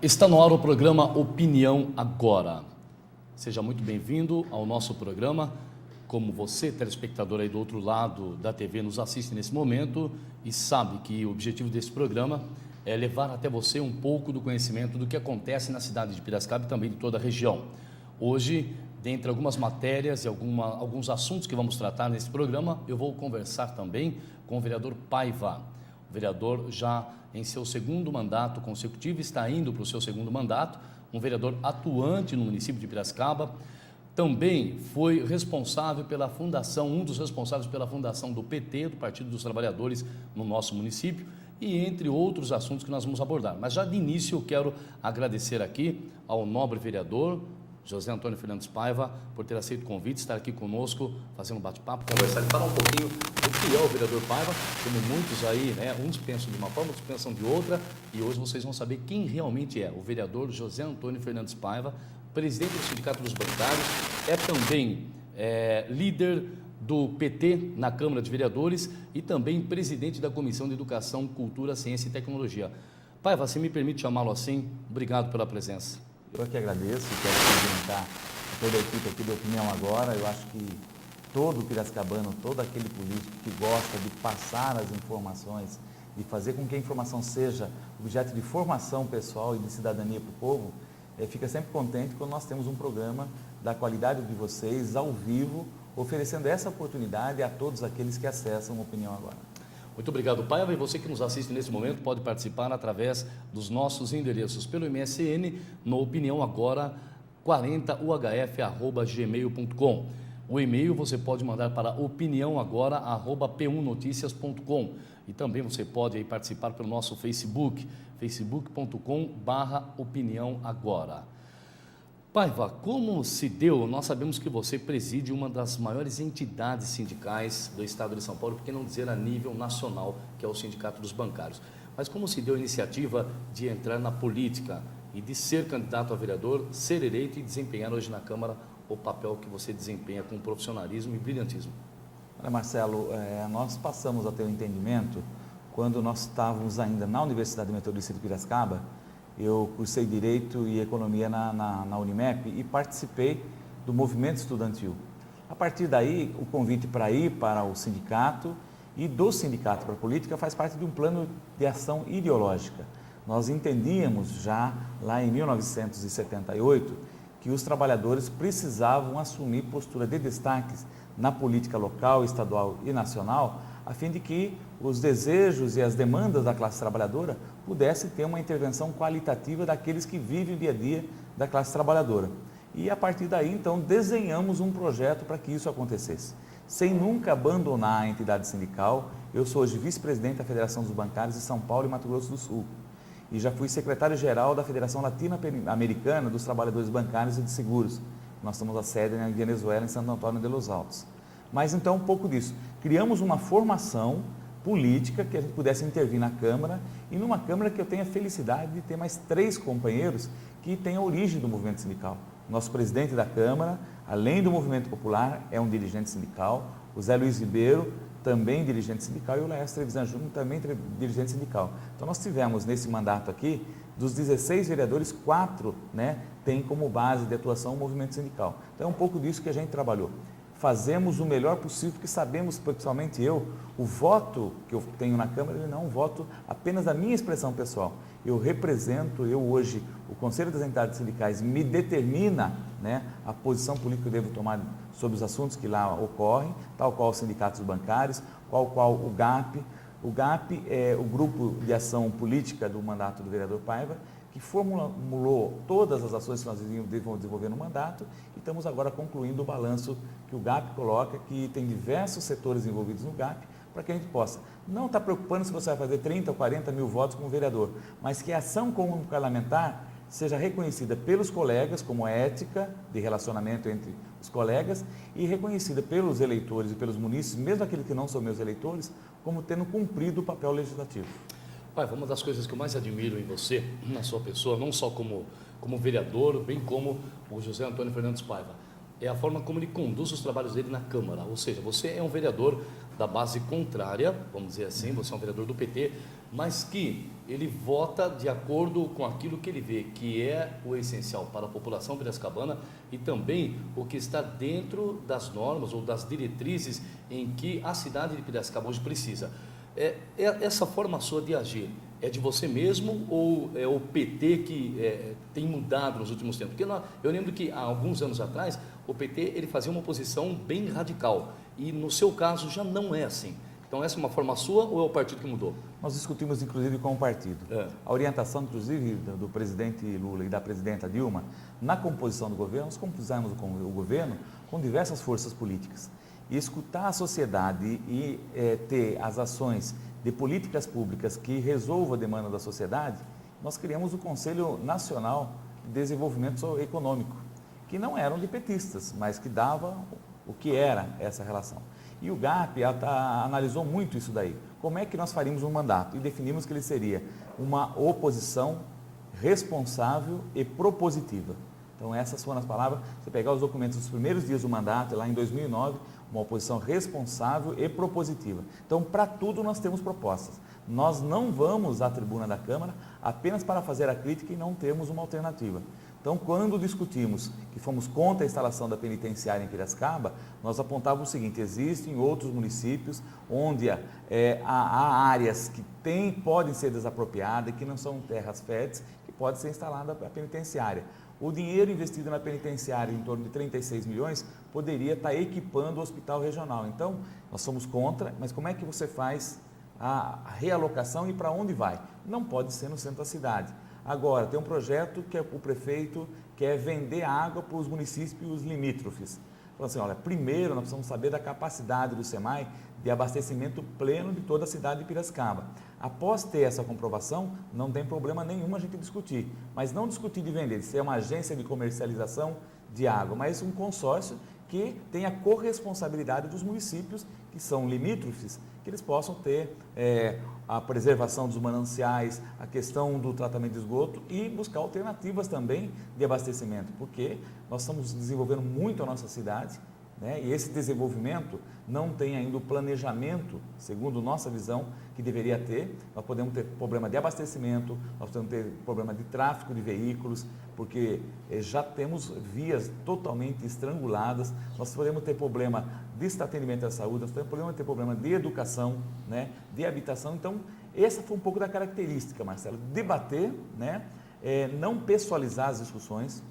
Está no ar o programa Opinião Agora. Seja muito bem-vindo ao nosso programa. Como você, telespectador aí do outro lado da TV, nos assiste nesse momento e sabe que o objetivo desse programa é levar até você um pouco do conhecimento do que acontece na cidade de Piracicaba e também de toda a região. Hoje, dentre algumas matérias e alguns assuntos que vamos tratar nesse programa, eu vou conversar também com o vereador Paiva. O vereador já em seu segundo mandato consecutivo, está indo para o seu segundo mandato, um vereador atuante no município de Piracicaba, também foi responsável pela fundação, um dos responsáveis pela fundação do PT, do Partido dos Trabalhadores, no nosso município, e entre outros assuntos que nós vamos abordar. Mas já de início eu quero agradecer aqui ao nobre vereador José Antônio Fernandes Paiva por ter aceito o convite, estar aqui conosco, fazendo um bate-papo, conversar e falar um pouquinho do que é o vereador Paiva, como muitos aí, né, uns pensam de uma forma, outros pensam de outra, e hoje vocês vão saber quem realmente é o vereador José Antônio Fernandes Paiva, presidente do Sindicato dos Bancários, é também líder do PT na Câmara de Vereadores e também presidente da Comissão de Educação, Cultura, Ciência e Tecnologia. Paiva, se me permite chamá-lo assim, obrigado pela presença. Eu que agradeço, quero cumprimentar toda a equipe aqui do Opinião Agora. Eu acho que todo piracicabano, todo aquele político que gosta de passar as informações, de fazer com que a informação seja objeto de formação pessoal e de cidadania para o povo, fica sempre contente quando nós temos um programa da qualidade de vocês, ao vivo, oferecendo essa oportunidade a todos aqueles que acessam o Opinião Agora. Muito obrigado, Paiva, e você que nos assiste nesse momento pode participar através dos nossos endereços pelo MSN no Opinião Agora 40uhf@gmail.com. O e-mail você pode mandar para opiniãoagora@p1noticias.com e também você pode aí participar pelo nosso Facebook, facebook.com/opiniãoagora. Paiva, como se deu, nós sabemos que você preside uma das maiores entidades sindicais do estado de São Paulo, por que não dizer a nível nacional, que é o Sindicato dos Bancários. Mas como se deu a iniciativa de entrar na política e de ser candidato a vereador, ser eleito e desempenhar hoje na Câmara o papel que você desempenha com profissionalismo e brilhantismo? Olha, Marcelo, nós passamos a ter um entendimento quando nós estávamos ainda na Universidade Metodista de Piracicaba. Eu cursei Direito e Economia na Unimep e participei do movimento estudantil. A partir daí, o convite para ir para o sindicato e do sindicato para a política faz parte de um plano de ação ideológica. Nós entendíamos já lá em 1978 que os trabalhadores precisavam assumir postura de destaques na política local, estadual e nacional, a fim de que os desejos e as demandas da classe trabalhadora pudessem ter uma intervenção qualitativa daqueles que vivem o dia a dia da classe trabalhadora. E a partir daí, então, desenhamos um projeto para que isso acontecesse. Sem nunca abandonar a entidade sindical, eu sou hoje vice-presidente da Federação dos Bancários de São Paulo e Mato Grosso do Sul. E já fui secretário-geral da Federação Latino-Americana dos Trabalhadores Bancários e de Seguros. Nós temos a sede na Venezuela, em Santo Antônio de Los Altos. Mas então, um pouco disso. Criamos uma formação política que a gente pudesse intervir na Câmara e numa Câmara que eu tenho a felicidade de ter mais 3 companheiros que têm a origem do movimento sindical. Nosso presidente da Câmara, além do movimento popular, é um dirigente sindical, o Zé Luiz Ribeiro, também dirigente sindical, e o Laércio Trevisan Júnior, também dirigente sindical. Então nós tivemos nesse mandato aqui, dos 16 vereadores, 4 têm como base de atuação o movimento sindical. Então é um pouco disso que a gente trabalhou. Fazemos o melhor possível, porque sabemos, principalmente eu, o voto que eu tenho na Câmara, ele não é um voto apenas da minha expressão pessoal. Eu represento, hoje, o Conselho das Entidades Sindicais me determina a posição política que eu devo tomar sobre os assuntos que lá ocorrem, tal qual os sindicatos bancários, qual o GAP. O GAP é o Grupo de Ação Política do mandato do vereador Paiva, que formulou todas as ações que nós devemos desenvolver no mandato e estamos agora concluindo o balanço que o GAP coloca, que tem diversos setores envolvidos no GAP, para que a gente possa não estar preocupando se você vai fazer 30 ou 40 mil votos como vereador, mas que a ação como parlamentar seja reconhecida pelos colegas como ética de relacionamento entre os colegas e reconhecida pelos eleitores e pelos munícipes, mesmo aqueles que não são meus eleitores, como tendo cumprido o papel legislativo. Paiva, uma das coisas que eu mais admiro em você, na sua pessoa, não só como vereador, bem como o José Antônio Fernandes Paiva, é a forma como ele conduz os trabalhos dele na Câmara. Ou seja, você é um vereador da base contrária, vamos dizer assim, você é um vereador do PT, mas que ele vota de acordo com aquilo que ele vê que é o essencial para a população piracicabana e também o que está dentro das normas ou das diretrizes em que a cidade de Piracicaba hoje precisa. Essa forma sua de agir é de você mesmo ou é o PT que tem mudado nos últimos tempos? Porque eu lembro que há alguns anos atrás o PT ele fazia uma posição bem radical e no seu caso já não é assim. Então essa é uma forma sua ou é o partido que mudou? Nós discutimos inclusive com o partido. A orientação inclusive do presidente Lula e da presidenta Dilma na composição do governo, nós compusemos o governo com diversas forças políticas. E escutar a sociedade e ter as ações de políticas públicas que resolvam a demanda da sociedade, nós criamos o Conselho Nacional de Desenvolvimento Econômico, que não eram de petistas, mas que dava o que era essa relação. E o GAP analisou muito isso daí. Como é que nós faríamos um mandato? E definimos que ele seria uma oposição responsável e propositiva. Então essas foram as palavras. Você pegar os documentos dos primeiros dias do mandato, lá em 2009, uma oposição responsável e propositiva. Então, para tudo nós temos propostas. Nós não vamos à tribuna da Câmara apenas para fazer a crítica e não termos uma alternativa. Então, quando discutimos que fomos contra a instalação da penitenciária em Piracicaba, nós apontávamos o seguinte: existem outros municípios onde há áreas que podem ser desapropriadas, que não são terras férteis, que pode ser instalada a penitenciária. O dinheiro investido na penitenciária, em torno de 36 milhões, poderia estar equipando o hospital regional. Então, nós somos contra, mas como é que você faz a realocação e para onde vai? Não pode ser no centro da cidade. Agora, tem um projeto que o prefeito quer vender água para os municípios limítrofes. Falou assim, olha, primeiro nós precisamos saber da capacidade do SEMAI de abastecimento pleno de toda a cidade de Piracicaba. Após ter essa comprovação, não tem problema nenhum a gente discutir, mas não discutir de vender, de ser uma agência de comercialização de água, mas um consórcio que tenha corresponsabilidade dos municípios que são limítrofes, que eles possam ter a preservação dos mananciais, a questão do tratamento de esgoto e buscar alternativas também de abastecimento, porque nós estamos desenvolvendo muito a nossa cidade, né? E esse desenvolvimento não tem ainda o planejamento, segundo nossa visão, que deveria ter. Nós podemos ter problema de abastecimento, nós podemos ter problema de tráfego de veículos, porque já temos vias totalmente estranguladas, nós podemos ter problema de atendimento à saúde, nós podemos ter problema de educação, né? De habitação. Então, essa foi um pouco da característica, Marcelo, debater, né? Não pessoalizar as discussões.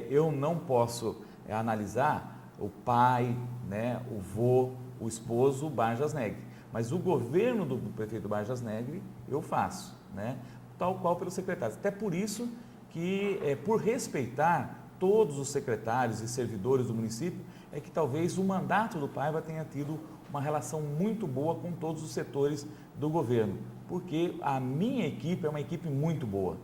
Eu não posso analisar o pai, né, o vô, o esposo, o Barjas Negri. Mas o governo do prefeito Barjas Negri eu faço, né, tal qual pelos secretários. Até por isso que, por respeitar todos os secretários e servidores do município, é que talvez o mandato do Paiva tenha tido uma relação muito boa com todos os setores do governo, porque a minha equipe é uma equipe muito boa.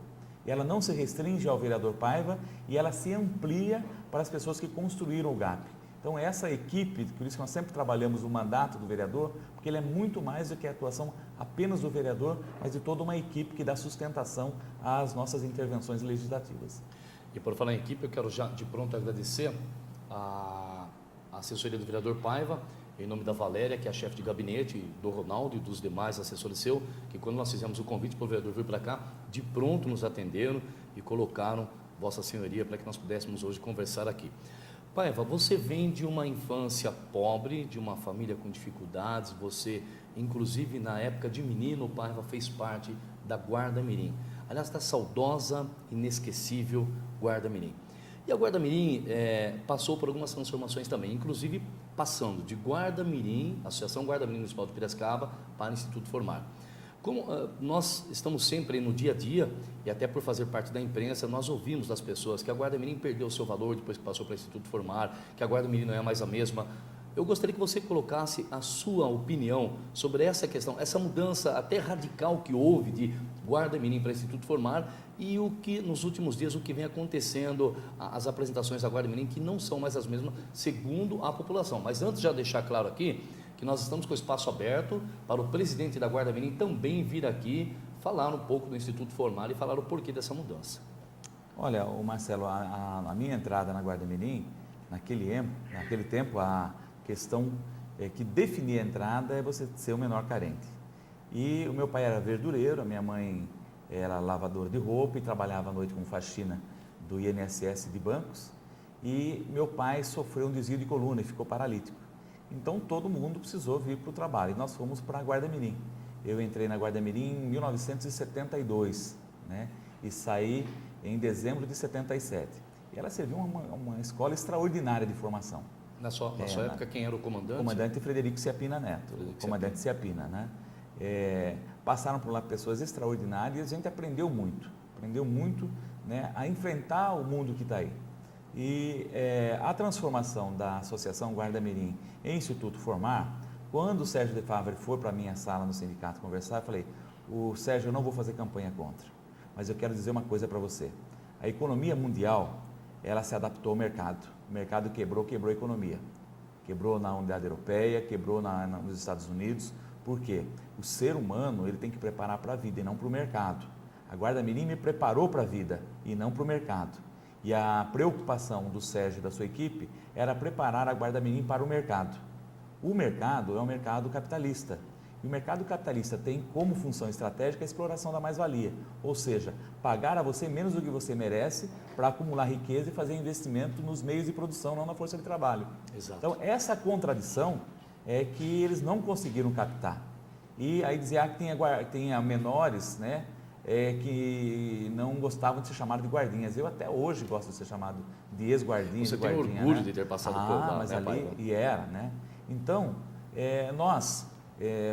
Ela não se restringe ao vereador Paiva e ela se amplia para as pessoas que construíram o GAP. Então, essa equipe, por isso que nós sempre trabalhamos o mandato do vereador, porque ele é muito mais do que a atuação apenas do vereador, mas de toda uma equipe que dá sustentação às nossas intervenções legislativas. E por falar em equipe, eu quero já de pronto agradecer a assessoria do vereador Paiva, em nome da Valéria, que é a chefe de gabinete, do Ronaldo e dos demais assessores seus, que quando nós fizemos o convite para o vereador vir para cá, de pronto nos atenderam e colocaram Vossa Senhoria para que nós pudéssemos hoje conversar aqui. Paiva, você vem de uma infância pobre, de uma família com dificuldades, você, inclusive na época de menino, o Paiva fez parte da Guarda Mirim, aliás, da saudosa, inesquecível Guarda Mirim. E a Guarda Mirim passou por algumas transformações também, inclusive passando de Guarda Mirim, Associação Guarda Mirim Municipal de Piracicaba, para o Instituto Formar. Como nós estamos sempre no dia a dia, e até por fazer parte da imprensa, nós ouvimos das pessoas que a Guarda Mirim perdeu o seu valor depois que passou para o Instituto Formar, que a Guarda Mirim não é mais a mesma. Eu gostaria que você colocasse a sua opinião sobre essa questão, essa mudança até radical que houve de Guarda Mirim para o Instituto Formar e o que nos últimos dias, o que vem acontecendo, as apresentações da Guarda Mirim que não são mais as mesmas segundo a população. Mas antes de já deixar claro aqui, que nós estamos com o espaço aberto para o presidente da Guarda Mirim também vir aqui falar um pouco do Instituto Formar e falar o porquê dessa mudança. Olha, Marcelo, a minha entrada na Guarda Mirim, naquele tempo, a questão que definia a entrada é você ser o menor carente. E o meu pai era verdureiro, a minha mãe era lavadora de roupa e trabalhava à noite com faxina do INSS de bancos. E meu pai sofreu um desvio de coluna e ficou paralítico. Então todo mundo precisou vir para o trabalho e nós fomos para a Guarda-Mirim. Eu entrei na Guarda-Mirim em 1972, né? E saí em dezembro de 77. E ela serviu uma escola extraordinária de formação. Na sua época, quem era o comandante? O comandante Frederico Ciapina Neto, comandante Ciapina, né? Passaram por lá pessoas extraordinárias e a gente aprendeu muito, né, a enfrentar o mundo que está aí. E a transformação da Associação Guarda-Mirim em Instituto Formar, quando o Sérgio de Favre foi para a minha sala no sindicato conversar, eu falei, Sérgio, eu não vou fazer campanha contra, mas eu quero dizer uma coisa para você. A economia mundial, ela se adaptou ao mercado. O mercado quebrou a economia. Quebrou na unidade europeia, quebrou nos Estados Unidos. Por quê? O ser humano, ele tem que preparar para a vida e não para o mercado. A Guarda-Mirim me preparou para a vida e não para o mercado. E a preocupação do Sérgio e da sua equipe era preparar a Guarda-Mirim para o mercado. O mercado é um mercado capitalista. E o mercado capitalista tem como função estratégica a exploração da mais-valia, ou seja, pagar a você menos do que você merece para acumular riqueza e fazer investimento nos meios de produção, não na força de trabalho. Exato. Então, essa contradição é que eles não conseguiram captar. E aí dizia que tinha menores, né, que não gostavam de ser chamados de guardinhas. Eu até hoje gosto de ser chamado de ex-guardinha. Você de tem guardinha, orgulho né? de ter passado por lá, mas né, ali, Paiva? e era, né? Então,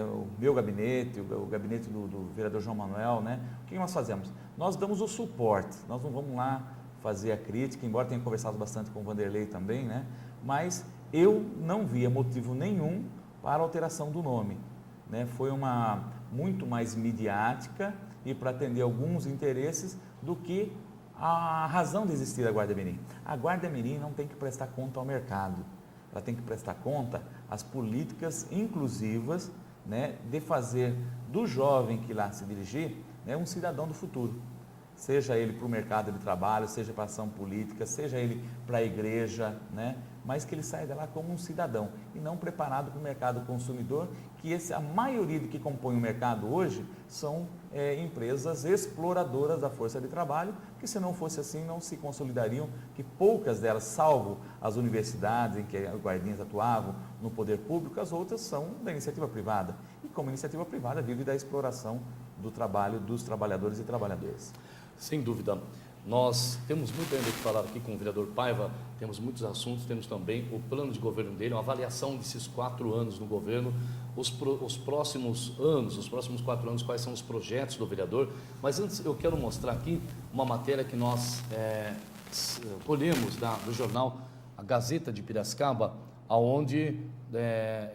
o meu gabinete, o gabinete do vereador João Manuel, né? O que nós fazemos? Nós damos o suporte, nós não vamos lá fazer a crítica, embora tenha conversado bastante com o Vanderlei também, né? Mas eu não via motivo nenhum para a alteração do nome, né? Foi muito mais midiática e para atender alguns interesses do que a razão de existir da Guarda-Mirim. A Guarda-Mirim não tem que prestar conta ao mercado, ela tem que prestar conta às políticas inclusivas, né, de fazer do jovem que lá se dirigir, né, um cidadão do futuro. Seja ele para o mercado de trabalho, seja para a ação política, seja ele para a igreja, né, mas que ele saia de lá como um cidadão e não preparado para o mercado consumidor, que a maioria de que compõe o mercado hoje são empresas exploradoras da força de trabalho, que se não fosse assim não se consolidariam, que poucas delas, salvo as universidades em que as guardinhas atuavam no poder público, as outras são da iniciativa privada. E como iniciativa privada vive da exploração do trabalho dos trabalhadores e trabalhadoras. Sem dúvida. Nós temos muito ainda que falar aqui com o vereador Paiva, temos muitos assuntos, temos também o plano de governo dele, uma avaliação desses 4 anos no governo, os próximos anos, os próximos 4 anos, quais são os projetos do vereador. Mas antes eu quero mostrar aqui uma matéria que nós colhemos do jornal A Gazeta de Piracicaba, onde,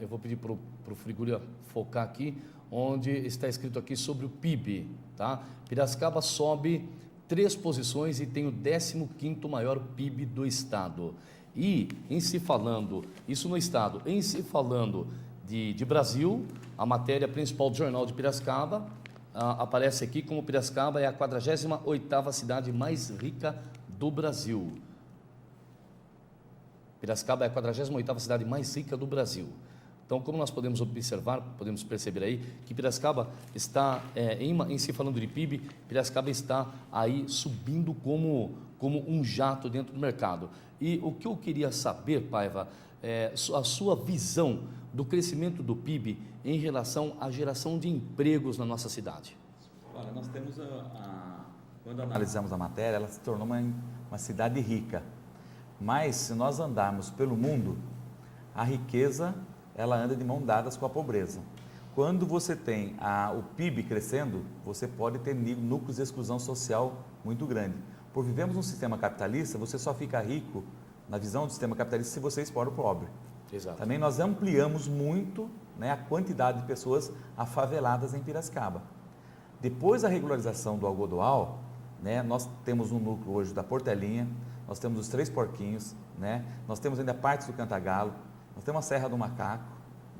eu vou pedir para o Frigúria focar aqui, onde está escrito aqui sobre o PIB, tá? Piracicaba sobe 3 posições e tem o 15º maior PIB do estado. E, em se falando, isso no estado, em se falando de Brasil, a matéria principal do jornal de Piracicaba aparece aqui como Piracicaba é a 48ª cidade mais rica do Brasil. Piracicaba é a 48ª cidade mais rica do Brasil. Então, como nós podemos observar, podemos perceber aí, que Piracicaba está, em se falando de PIB, Piracicaba está aí subindo como um jato dentro do mercado. E o que eu queria saber, Paiva, a sua visão do crescimento do PIB em relação à geração de empregos na nossa cidade. Olha, nós temos, quando analisamos a matéria, ela se tornou uma cidade rica. Mas, se nós andarmos pelo mundo, a riqueza ela anda de mão dadas com a pobreza. Quando você tem o PIB crescendo, você pode ter núcleos de exclusão social muito grande. Por vivermos um sistema capitalista, você só fica rico, na visão do sistema capitalista, se você explora o pobre. Exato. Também nós ampliamos muito, né, a quantidade de pessoas afaveladas em Piracicaba. Depois da regularização do algodoal, né, nós temos um núcleo hoje da Portelinha, nós temos os 3 Porquinhos, né, nós temos ainda partes do Cantagalo, nós temos a Serra do Macaco,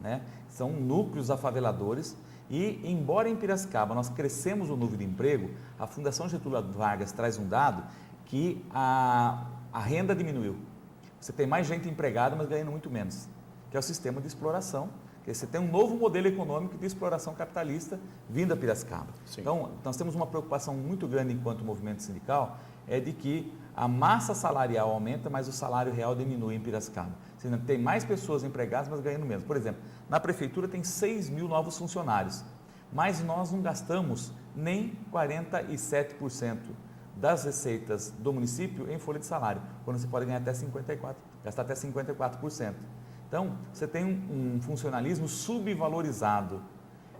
né? São núcleos afaveladores e, embora em Piracicaba nós crescemos o número de emprego, a Fundação Getúlio Vargas traz um dado que a renda diminuiu. Você tem mais gente empregada, mas ganhando muito menos. que é o sistema de exploração, que você tem um novo modelo econômico de exploração capitalista vindo a Piracicaba. Sim. Então, nós temos uma preocupação muito grande enquanto movimento sindical, é de que a massa salarial aumenta, mas o salário real diminui em Piracicaba. Você tem mais pessoas empregadas, mas ganhando menos. Por exemplo, na prefeitura tem 6 mil novos funcionários, mas nós não gastamos nem 47% das receitas do município em folha de salário, quando você pode ganhar até 54%. Então, você tem um funcionalismo subvalorizado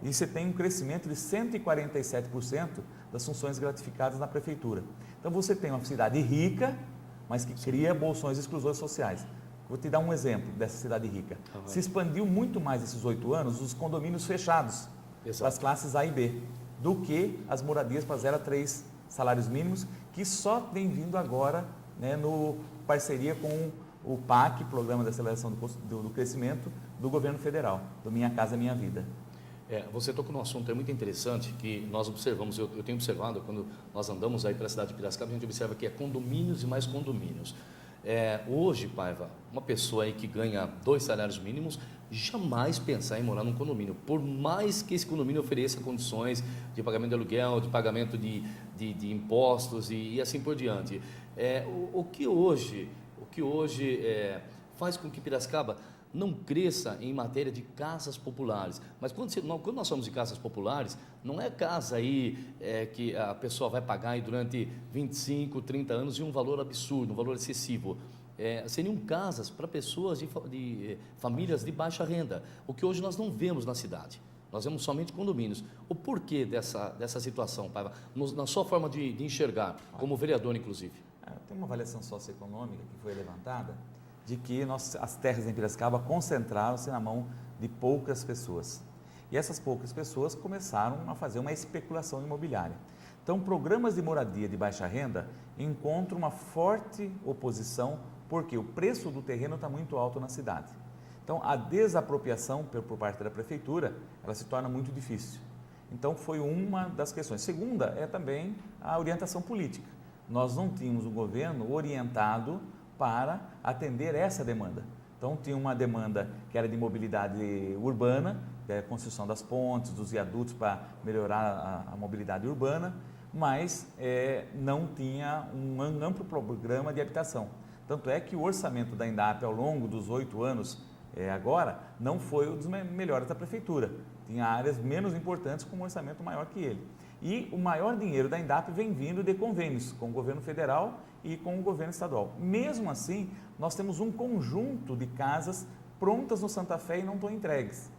e você tem um crescimento de 147% das funções gratificadas na prefeitura. Então, você tem uma cidade rica, mas que cria bolsões e exclusões sociais. Vou te dar um exemplo dessa cidade rica. Se expandiu muito mais nesses 8 anos os condomínios fechados para as classes A e B, do que as moradias para 0 a 3 salários mínimos, que só tem vindo agora, né, no parceria com o PAC, Programa de Aceleração do Crescimento, do governo federal, do Minha Casa Minha Vida. Você tocou num assunto muito interessante que nós observamos, eu tenho observado quando nós andamos aí para a cidade de Piracicaba, a gente observa que é condomínios e mais condomínios. Hoje, Paiva, uma pessoa aí que ganha 2 salários mínimos, jamais pensar em morar num condomínio, por mais que esse condomínio ofereça condições de pagamento de aluguel, de pagamento de impostos e assim por diante. O que hoje faz com que Piracicaba não cresça em matéria de casas populares. Mas quando nós falamos de casas populares, não é casa aí que a pessoa vai pagar aí durante 25, 30 anos e um valor absurdo, um valor excessivo. Seriam casas para pessoas de famílias de baixa renda, o que hoje nós não vemos na cidade. Nós vemos somente condomínios. O porquê dessa situação, Paiva, na sua forma de enxergar, como vereador, inclusive? Tem uma avaliação socioeconômica que foi levantada de que as terras em Piracicaba concentraram-se na mão de poucas pessoas. E essas poucas pessoas começaram a fazer uma especulação imobiliária. Então, programas de moradia de baixa renda encontram uma forte oposição, porque o preço do terreno está muito alto na cidade. Então, a desapropriação por parte da prefeitura, ela se torna muito difícil. Então, foi uma das questões. Segunda é também a orientação política. Nós não tínhamos um governo orientado para atender essa demanda. Então, tinha uma demanda que era de mobilidade urbana, que é a construção das pontes, dos viadutos para melhorar a mobilidade urbana, mas não tinha um amplo programa de habitação. Tanto é que o orçamento da INDAP ao longo dos 8 anos agora não foi um dos melhores da prefeitura. Tinha áreas menos importantes com um orçamento maior que ele. E o maior dinheiro da INDAP vem vindo de convênios com o governo federal e com o governo estadual. Mesmo assim, nós temos um conjunto de casas prontas no Santa Fé e não estão entregues.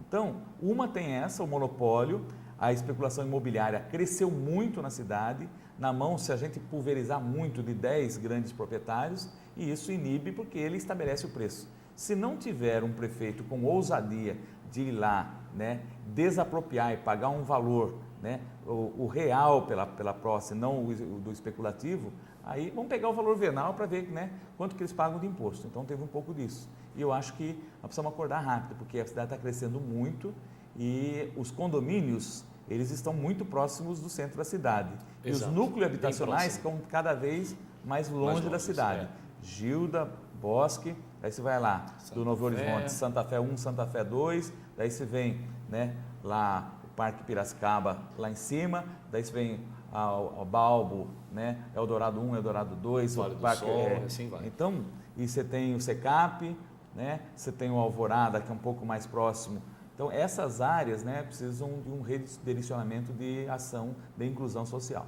Então, uma tem o monopólio, a especulação imobiliária cresceu muito na cidade, na mão, se a gente pulverizar muito, de 10 grandes proprietários, e isso inibe porque ele estabelece o preço. Se não tiver um prefeito com ousadia de ir lá, né, desapropriar e pagar um valor, né, o real pela posse, não o do especulativo, aí vamos pegar o valor venal para ver, né, quanto que eles pagam de imposto. Então teve um pouco disso. E eu acho que nós precisamos acordar rápido, porque a cidade está crescendo muito e os condomínios, eles estão muito próximos do centro da cidade. Exato. E os núcleos habitacionais ficam cada vez mais longe da cidade. Gilda, Bosque, aí você vai lá, do Novo Horizonte, Santa Fé 1, Santa Fé 2, daí você vem, né, lá o Parque Piracicaba lá em cima, daí você vem ao Balbo, né, Eldorado 1, Eldorado 2, Vale o do Parque, Sol, assim vai. Então, e você tem o Secap, né, você tem o Alvorada, que é um pouco mais próximo. Então, essas áreas, né, precisam de um redirecionamento de ação de inclusão social.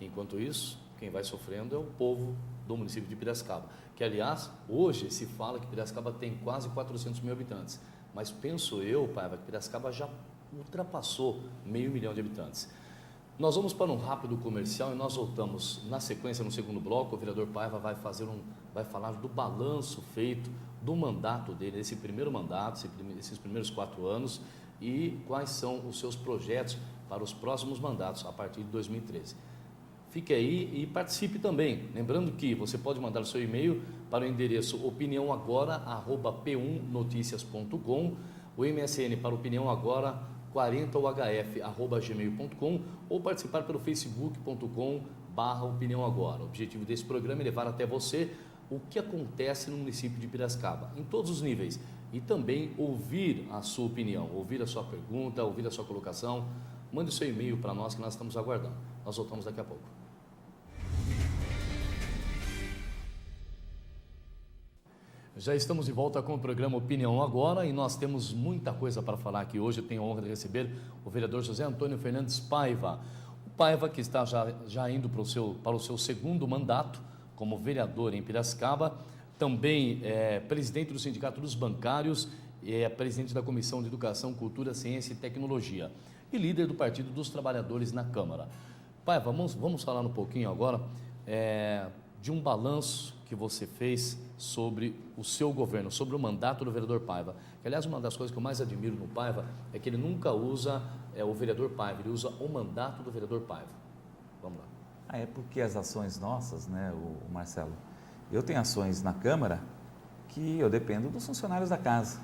Enquanto isso, quem vai sofrendo é o povo do município de Piracicaba, que, aliás, hoje se fala que Piracicaba tem quase 400 mil habitantes, mas penso eu, Paiva, que Piracicaba já ultrapassou 500 mil de habitantes. Nós vamos para um rápido comercial e nós voltamos na sequência, no segundo bloco. O vereador Paiva vai falar do balanço feito do mandato dele, esse primeiro mandato, esses primeiros 4 anos, e quais são os seus projetos para os próximos mandatos a partir de 2013. Fique aí e participe também. Lembrando que você pode mandar o seu e-mail para o endereço opiniãoagora@p1noticias.com, o MSN para opiniãoagora 40uhf@gmail.com ou participar pelo facebook.com/opiniãoagora. O objetivo desse programa é levar até você o que acontece no município de Piracicaba, em todos os níveis, e também ouvir a sua opinião, ouvir a sua pergunta, ouvir a sua colocação. Mande o seu e-mail para nós que nós estamos aguardando. Nós voltamos daqui a pouco. Já estamos de volta com o programa Opinião Agora e nós temos muita coisa para falar aqui hoje. Eu tenho a honra de receber o vereador José Antônio Fernandes Paiva. O Paiva que está já indo para o seu segundo mandato como vereador em Piracicaba, também é presidente do Sindicato dos Bancários, é presidente da Comissão de Educação, Cultura, Ciência e Tecnologia e líder do Partido dos Trabalhadores na Câmara. Paiva, vamos falar um pouquinho agora de um balanço que você fez sobre o seu governo, sobre o mandato do vereador Paiva. Que, aliás, uma das coisas que eu mais admiro no Paiva é que ele nunca usa o vereador Paiva, ele usa o mandato do vereador Paiva. Vamos lá. É porque as ações nossas, né, o Marcelo, eu tenho ações na Câmara que eu dependo dos funcionários da casa,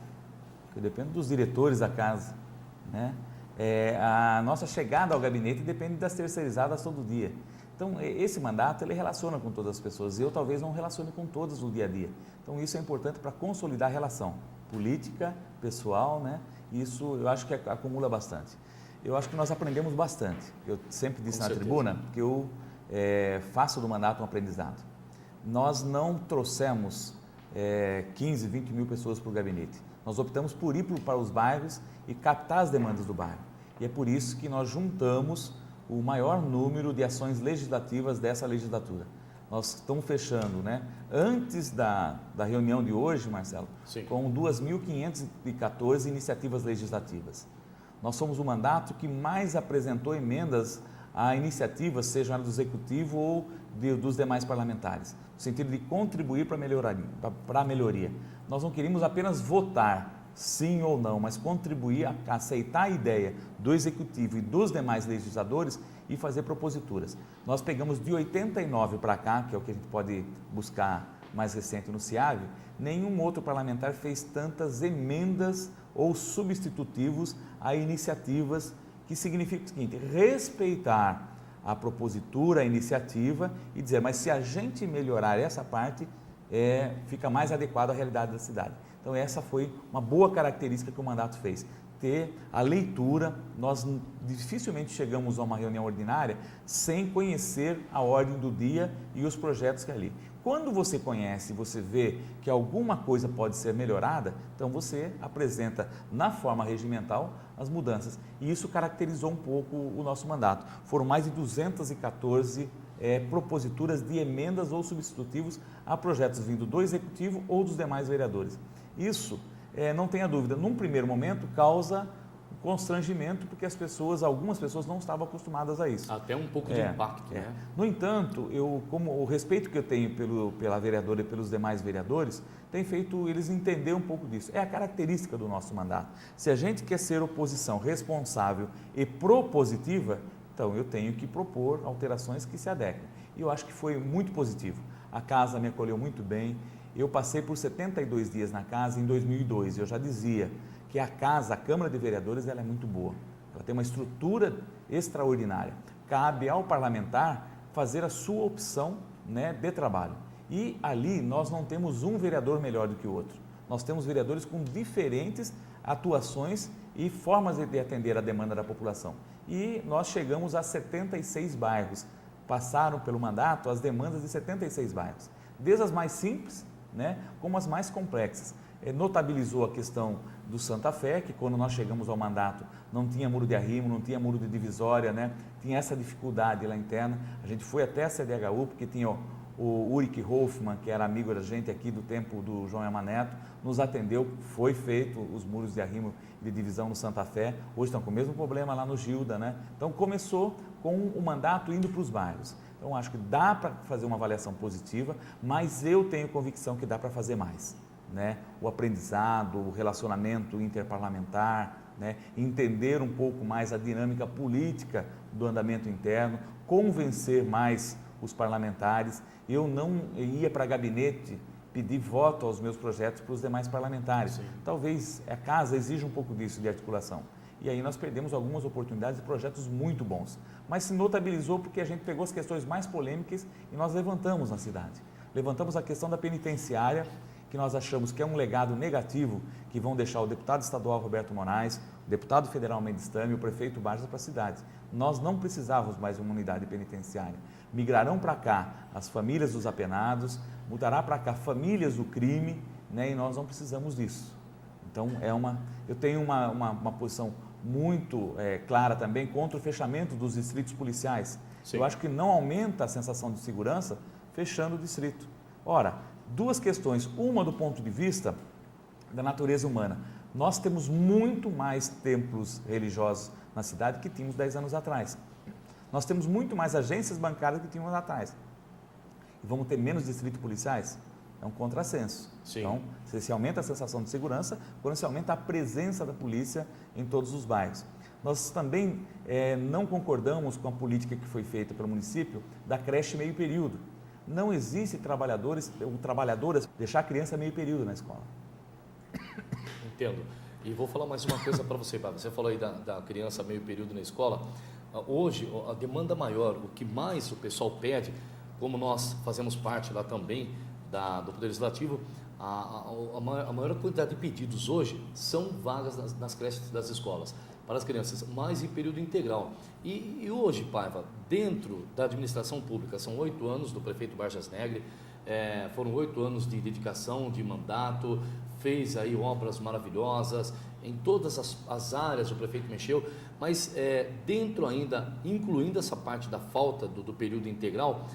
que eu dependo dos diretores da casa, né? A nossa chegada ao gabinete depende das terceirizadas todo dia. Então, esse mandato, ele relaciona com todas as pessoas. Eu talvez não relacione com todas no dia a dia. Então, isso é importante para consolidar a relação política, pessoal, né? Isso eu acho que acumula bastante. Eu acho que nós aprendemos bastante. Eu sempre disse na tribuna que eu faço do mandato um aprendizado. Nós não trouxemos 15, 20 mil pessoas para o gabinete. Nós optamos por ir para os bairros e captar as demandas do bairro. E é por isso que nós juntamos o maior número de ações legislativas dessa legislatura. Nós estamos fechando, né? Antes da reunião de hoje, Marcelo, sim, com 2.514 iniciativas legislativas. Nós somos o mandato que mais apresentou emendas a iniciativas, seja do Executivo ou dos demais parlamentares, no sentido de contribuir para a melhoria. Nós não queríamos apenas votar sim ou não, mas contribuir a aceitar a ideia do Executivo e dos demais legisladores e fazer proposituras. Nós pegamos de 89 para cá, que é o que a gente pode buscar mais recente no CIAV, nenhum outro parlamentar fez tantas emendas ou substitutivos a iniciativas, que significa o seguinte: respeitar a propositura, a iniciativa e dizer, mas se a gente melhorar essa parte, fica mais adequado à realidade da cidade. Então, essa foi uma boa característica que o mandato fez. Ter a leitura, nós dificilmente chegamos a uma reunião ordinária sem conhecer a ordem do dia e os projetos que é ali. Quando você conhece, você vê que alguma coisa pode ser melhorada, então você apresenta na forma regimental as mudanças. E isso caracterizou um pouco o nosso mandato. Foram mais de 214 proposituras de emendas ou substitutivos a projetos vindo do Executivo ou dos demais vereadores. Isso, não tenha dúvida, num primeiro momento causa constrangimento, porque algumas pessoas não estavam acostumadas a isso. Até um pouco de impacto, né? No entanto, como o respeito que eu tenho pela vereadora e pelos demais vereadores, tem feito eles entender um pouco disso. É a característica do nosso mandato. Se a gente quer ser oposição responsável e propositiva, então eu tenho que propor alterações que se adequem. E eu acho que foi muito positivo. A casa me acolheu muito bem. Eu passei por 72 dias na casa em 2002. Eu já dizia que a Câmara de Vereadores, ela é muito boa. Ela tem uma estrutura extraordinária. Cabe ao parlamentar fazer a sua opção, né, de trabalho. E ali nós não temos um vereador melhor do que o outro. Nós temos vereadores com diferentes atuações e formas de atender a demanda da população. E nós chegamos a 76 bairros. Passaram pelo mandato as demandas de 76 bairros. Desde as mais simples, né, como as mais complexas. Notabilizou a questão do Santa Fé, que quando nós chegamos ao mandato não tinha muro de arrimo, não tinha muro de divisória, né? Tinha essa dificuldade lá interna. A gente foi até a CDHU, porque tinha o Ulrich Hoffmann, que era amigo da gente aqui do tempo do João Emaneto, nos atendeu, foi feito os muros de arrimo de divisão no Santa Fé. Hoje estão com o mesmo problema lá no Gilda, né? Então começou com o mandato indo para os bairros. Então acho que dá para fazer uma avaliação positiva, mas eu tenho convicção que dá para fazer mais, né? O aprendizado, o relacionamento interparlamentar, né? Entender um pouco mais a dinâmica política do andamento interno, convencer mais os parlamentares. Eu não ia para gabinete pedir voto aos meus projetos para os demais parlamentares. Sim. Talvez a casa exija um pouco disso de articulação. E aí nós perdemos algumas oportunidades de projetos muito bons. Mas se notabilizou porque a gente pegou as questões mais polêmicas e nós levantamos na cidade. Levantamos a questão da penitenciária, que nós achamos que é um legado negativo que vão deixar o deputado estadual Roberto Moraes, o deputado federal Mendes Tame e o prefeito Barjas para a cidade. Nós não precisávamos mais de uma unidade penitenciária. Migrarão para cá as famílias dos apenados, mudará para cá famílias do crime, né, e nós não precisamos disso. Então, eu tenho uma posição muito clara também contra o fechamento dos distritos policiais. Sim. Eu acho que não aumenta a sensação de segurança fechando o distrito. Ora, duas questões. Uma do ponto de vista da natureza humana. Nós temos muito mais templos religiosos na cidade que tínhamos 10 anos atrás. Nós temos muito mais agências bancárias que tínhamos atrás. E vamos ter menos distritos policiais? É um contrassenso. Sim. Então, se aumenta a sensação de segurança, quando se aumenta a presença da polícia em todos os bairros. Nós também não concordamos com a política que foi feita pelo município da creche meio período. Não existe trabalhadoras deixar a criança meio período na escola. Entendo. E vou falar mais uma coisa para você, Pablo. Você falou aí da criança meio período na escola. Hoje, a demanda maior, o que mais o pessoal pede, como nós fazemos parte lá também do Poder Legislativo, a maior quantidade de pedidos hoje são vagas nas creches das escolas, para as crianças, mais em período integral. E hoje, Paiva, dentro da administração pública, são 8 anos do prefeito Barjas Negre, foram 8 anos de dedicação, de mandato, fez aí obras maravilhosas, em todas as áreas o prefeito mexeu, mas dentro ainda, incluindo essa parte da falta do período integral,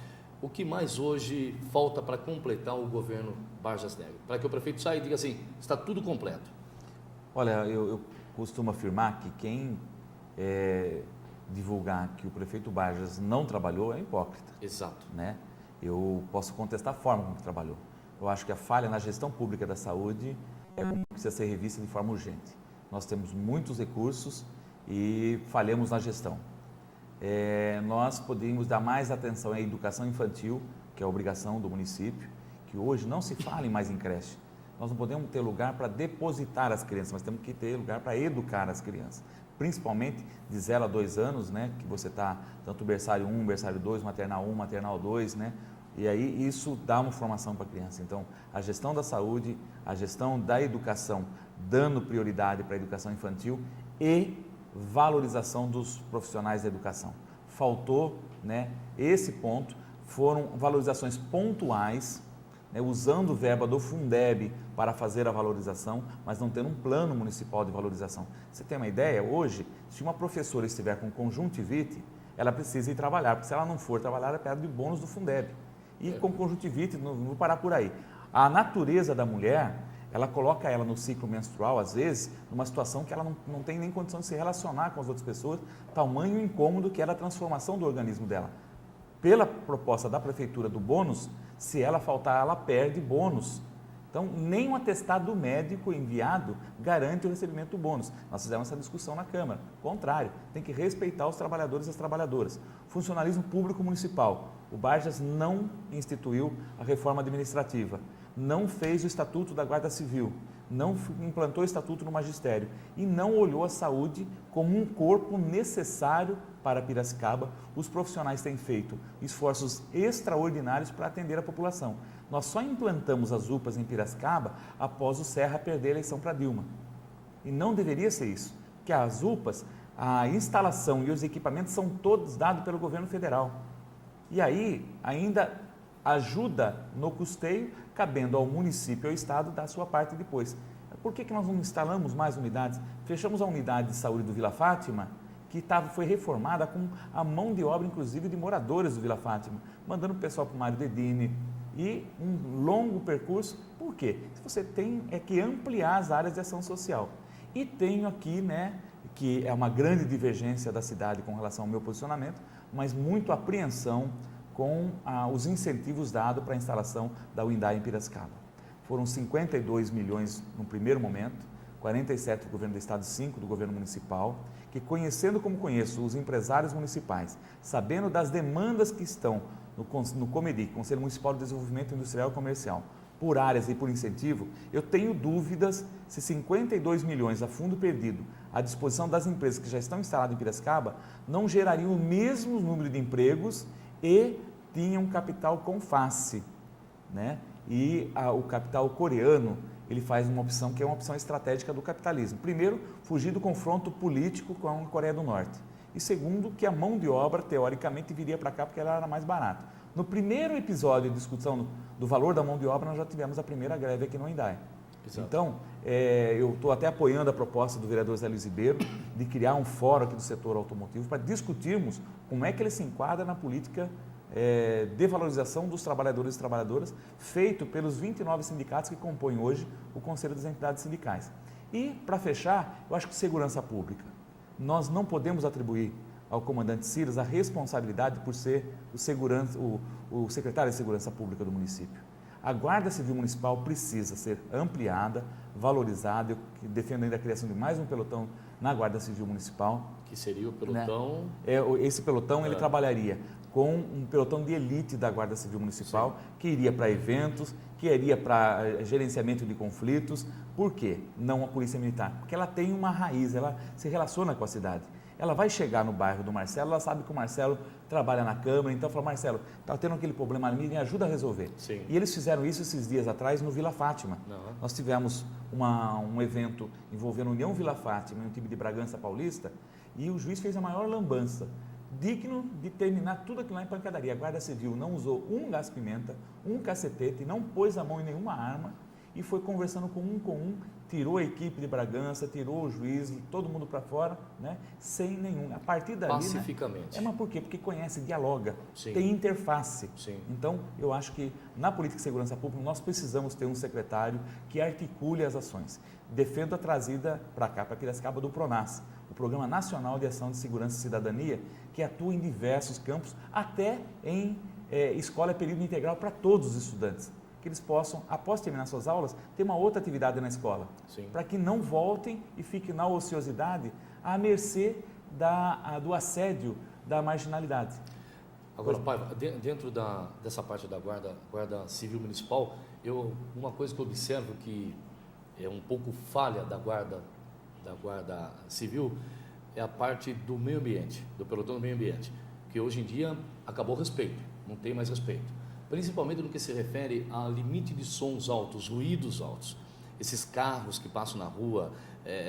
o que mais hoje falta para completar o governo Barjas Negre? Para que o prefeito saia e diga assim, está tudo completo. Olha, eu costumo afirmar que quem divulgar que o prefeito Barjas não trabalhou é hipócrita. Exato. Né? Eu posso contestar a forma como trabalhou. Eu acho que a falha na gestão pública da saúde precisa ser revista de forma urgente. Nós temos muitos recursos e falhamos na gestão. Nós podemos dar mais atenção à educação infantil, que é a obrigação do município, que hoje não se fala mais em creche. Nós não podemos ter lugar para depositar as crianças, mas temos que ter lugar para educar as crianças. Principalmente de 0 a 2 anos, né, que você está tanto berçário 1, berçário 2, maternal 1, maternal 2, né? E aí isso dá uma formação para a criança. Então, a gestão da saúde, a gestão da educação, dando prioridade para a educação infantil e valorização dos profissionais da educação. Faltou, né, esse ponto, foram valorizações pontuais, né, usando verba do Fundeb para fazer a valorização, mas não tendo um plano municipal de valorização. Você tem uma ideia? Hoje, se uma professora estiver com conjuntivite, ela precisa ir trabalhar, porque se ela não for trabalhar, ela perde o bônus do Fundeb. E com conjuntivite, não vou parar por aí. A natureza da mulher, ela coloca ela no ciclo menstrual, às vezes, numa situação que ela não tem nem condição de se relacionar com as outras pessoas, tamanho incômodo que era a transformação do organismo dela. Pela proposta da prefeitura do bônus, se ela faltar, ela perde bônus. Então, nem um atestado médico enviado garante o recebimento do bônus. Nós fizemos essa discussão na Câmara. Contrário, tem que respeitar os trabalhadores e as trabalhadoras. Funcionalismo público municipal. O Barjas não instituiu a reforma administrativa, não fez o Estatuto da Guarda Civil, não implantou o Estatuto no Magistério e não olhou a saúde como um corpo necessário para Piracicaba. Os profissionais têm feito esforços extraordinários para atender a população. Nós só implantamos as UPAs em Piracicaba após o Serra perder a eleição para Dilma. E não deveria ser isso, porque as UPAs, a instalação e os equipamentos são todos dados pelo governo federal. E aí ainda ajuda no custeio, cabendo ao município e ao estado dar a sua parte depois. Por que nós não instalamos mais unidades? Fechamos a unidade de saúde do Vila Fátima, que foi reformada com a mão de obra, inclusive, de moradores do Vila Fátima, mandando o pessoal para o Mário Dedini, e um longo percurso. Por quê? Você tem que ampliar as áreas de ação social. E tenho aqui, né, que é uma grande divergência da cidade com relação ao meu posicionamento, mas muito apreensão com os incentivos dados para a instalação da Hyundai em Piracicaba. Foram 52 milhões no primeiro momento, 47 do governo do estado e 5 do governo municipal, que conhecendo como conheço os empresários municipais, sabendo das demandas que estão no COMEDIC, Conselho Municipal de Desenvolvimento Industrial e Comercial, por áreas e por incentivo, eu tenho dúvidas se 52 milhões a fundo perdido à disposição das empresas que já estão instaladas em Piracicaba não gerariam o mesmo número de empregos e tinham capital com face. né? E o capital coreano, ele faz uma opção que é uma opção estratégica do capitalismo. Primeiro, fugir do confronto político com a Coreia do Norte. E segundo, que a mão de obra, teoricamente, viria para cá porque ela era mais barata. No primeiro episódio de discussão do valor da mão de obra, nós já tivemos a primeira greve aqui no Hyundai. Exato. Então, eu estou até apoiando a proposta do vereador Zé Luiz Ribeiro de criar um fórum aqui do setor automotivo para discutirmos como é que ele se enquadra na política de valorização dos trabalhadores e trabalhadoras, feito pelos 29 sindicatos que compõem hoje o Conselho das Entidades Sindicais. E, para fechar, eu acho que segurança pública. Nós não podemos atribuir ao comandante Silas a responsabilidade por ser o secretário de Segurança Pública do município. A Guarda Civil Municipal precisa ser ampliada, valorizada. Eu defendo ainda a criação de mais um pelotão na Guarda Civil Municipal. Que seria o pelotão? Né? Esse pelotão ele trabalharia com um pelotão de elite da Guarda Civil Municipal, sim, que iria para eventos, que iria para gerenciamento de conflitos. Por quê? Não a Polícia Militar? Porque ela tem uma raiz, ela se relaciona com a cidade. Ela vai chegar no bairro do Marcelo, ela sabe que o Marcelo trabalha na Câmara, então fala, Marcelo, está tendo aquele problema ali, me ajuda a resolver. Sim. E eles fizeram isso esses dias atrás no Vila Fátima. Uhum. Nós tivemos um evento envolvendo União Vila Fátima e um time de Bragança Paulista, e o juiz fez a maior lambança, digno de terminar tudo aquilo lá em pancadaria. A Guarda Civil não usou um gás-pimenta, um cacetete, não pôs a mão em nenhuma arma e foi conversando com um, tirou a equipe de Bragança, tirou o juiz, todo mundo para fora, né? Sem nenhum. A partir dali, pacificamente. Né? Mas por quê? Porque conhece, dialoga, sim, tem interface. Sim. Então, eu acho que na política de segurança pública nós precisamos ter um secretário que articule as ações. Defendo a trazida para cá, para Piracicaba, do PRONAS, o Programa Nacional de Ação de Segurança e Cidadania, que atua em diversos campos, até em escola período integral para todos os estudantes, que eles possam, após terminar suas aulas, ter uma outra atividade na escola, para que não voltem e fiquem na ociosidade à mercê do assédio, da marginalidade. Agora, Paiva, dentro dessa parte da Guarda Civil Municipal, uma coisa que eu observo que é um pouco falha da Guarda Civil é a parte do meio ambiente, do pelotão do meio ambiente, que hoje em dia acabou o respeito, não tem mais respeito. Principalmente no que se refere a limite de sons altos, ruídos altos. Esses carros que passam na rua,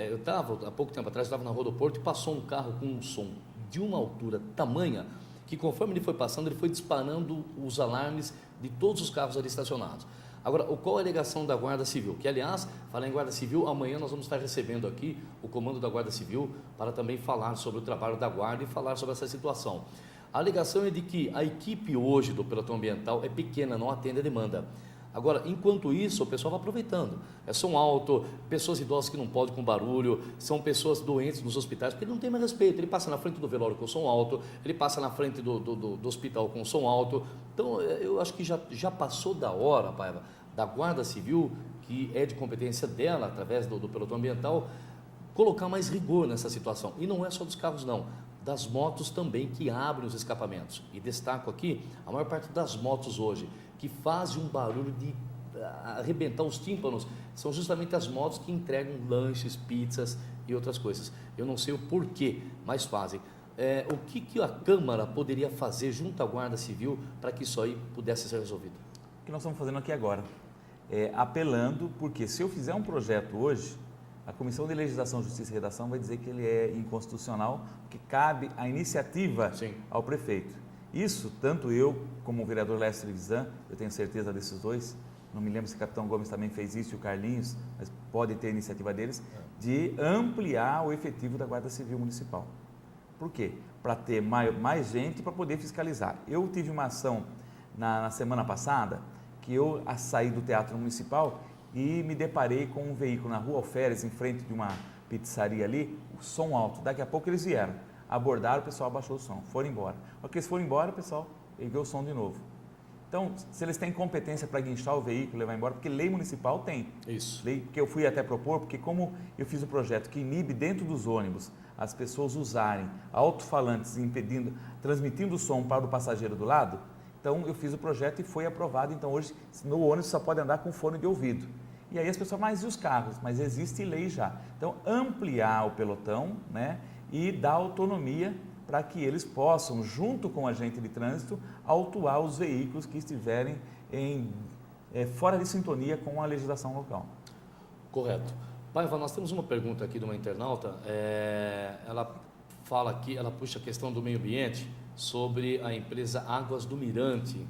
eu estava, há pouco tempo atrás, estava na Rua do Porto e passou um carro com um som de uma altura tamanha que conforme ele foi passando, ele foi disparando os alarmes de todos os carros ali estacionados. Agora, qual a alegação da Guarda Civil? Que, aliás, falar em Guarda Civil, amanhã nós vamos estar recebendo aqui o comando da Guarda Civil para também falar sobre o trabalho da Guarda e falar sobre essa situação. A alegação é de que a equipe hoje do pelotão ambiental é pequena, não atende a demanda. Agora, enquanto isso, o pessoal vai aproveitando. É som alto, pessoas idosas que não podem com barulho, são pessoas doentes nos hospitais, porque ele não tem mais respeito. Ele passa na frente do velório com som alto, ele passa na frente do hospital com som alto. Então, eu acho que já passou da hora, Paiva, da Guarda Civil, que é de competência dela, através do pelotão ambiental, colocar mais rigor nessa situação. E não é só dos carros, não. Das motos também que abrem os escapamentos. E destaco aqui, a maior parte das motos hoje que fazem um barulho de arrebentar os tímpanos, são justamente as motos que entregam lanches, pizzas e outras coisas. Eu não sei o porquê, mas fazem. O que a Câmara poderia fazer junto à Guarda Civil para que isso aí pudesse ser resolvido? O que nós estamos fazendo aqui agora? Apelando, porque se eu fizer um projeto hoje, a Comissão de Legislação, Justiça e Redação vai dizer que ele é inconstitucional, que cabe a iniciativa Sim. ao prefeito. Isso, tanto eu como o vereador Lécio Trevisan, eu tenho certeza desses dois, não me lembro se o Capitão Gomes também fez isso e o Carlinhos, mas pode ter a iniciativa deles, de ampliar o efetivo da Guarda Civil Municipal. Por quê? Para ter mais gente para poder fiscalizar. Eu tive uma ação na semana passada, que eu saí do Teatro Municipal e me deparei com um veículo na Rua Alferes, em frente de uma pizzaria ali, o som alto. Daqui a pouco eles vieram, abordaram, o pessoal abaixou o som, foram embora. Porque eles foram embora, o pessoal ergueu o som de novo. Então, se eles têm competência para guinchar o veículo, levar embora, porque lei municipal tem. Isso. Lei que eu fui até propor, porque como eu fiz o projeto que inibe dentro dos ônibus as pessoas usarem alto-falantes, transmitindo o som para o passageiro do lado, então eu fiz o projeto e foi aprovado. Então hoje no ônibus só pode andar com fone de ouvido. E aí as pessoas, mas e os carros? Mas existe lei já. Então ampliar o pelotão, né, e dar autonomia para que eles possam, junto com o agente de trânsito, autuar os veículos que estiverem em fora de sintonia com a legislação local. Correto. Paiva, nós temos uma pergunta aqui de uma internauta, ela fala aqui, ela puxa a questão do meio ambiente sobre a empresa Águas do Mirante,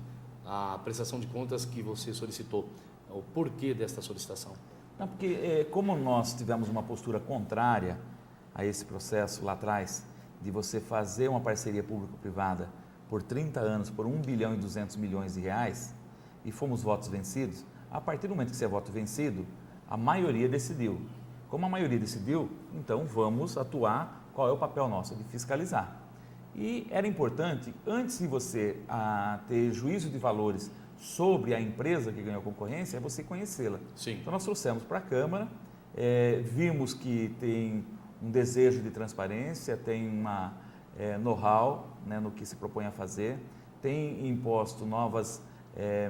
a prestação de contas que você solicitou, o porquê desta solicitação? Não, porque como nós tivemos uma postura contrária a esse processo lá atrás, de você fazer uma parceria público-privada por 30 anos, por 1 bilhão e 200 milhões de reais, e fomos votos vencidos, a partir do momento que você é voto vencido, a maioria decidiu. Como a maioria decidiu, então vamos atuar, qual é o papel nosso? De fiscalizar. E era importante, antes de você ter juízo de valores sobre a empresa que ganhou a concorrência, é você conhecê-la. Sim. Então nós trouxemos para a Câmara, vimos que tem um desejo de transparência, tem uma know-how, né, no que se propõe a fazer, tem imposto novas